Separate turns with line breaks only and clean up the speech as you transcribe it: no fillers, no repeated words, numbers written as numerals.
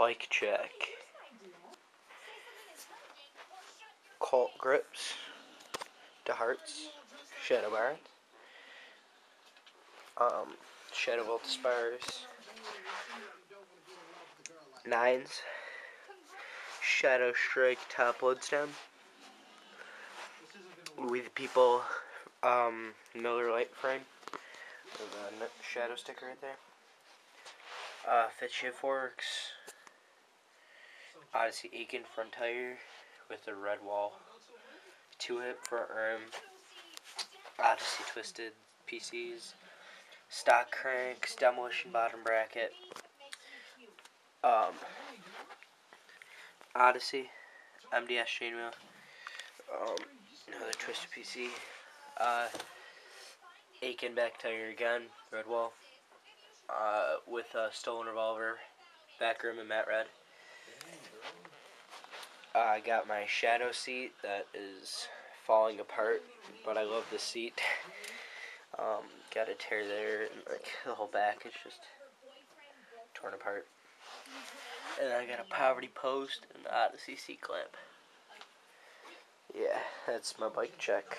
bike check. Colt grips, Deharts, Shadow Barons, Shadow Vultus bars, 9s, Shadow Strike top load stem, WeThePeople Millar Lite frame with a shadow sticker right there. FSA forks, Odyssey Aitken front tire with a red wall, 2-hip front rim, Odyssey twisted PCs, stock cranks, Demolition bottom bracket, Odyssey MDS CHAINWHEEL, another twisted PC, Aitken back tire again, red wall, with a stolen Revolver, back rim and matte red. I got my shadow seat that is falling apart, but I love this seat. Got a tear there, and like the whole back is just torn apart. And I got a poverty post and Odyssey seat clamp. Yeah, that's my bike check.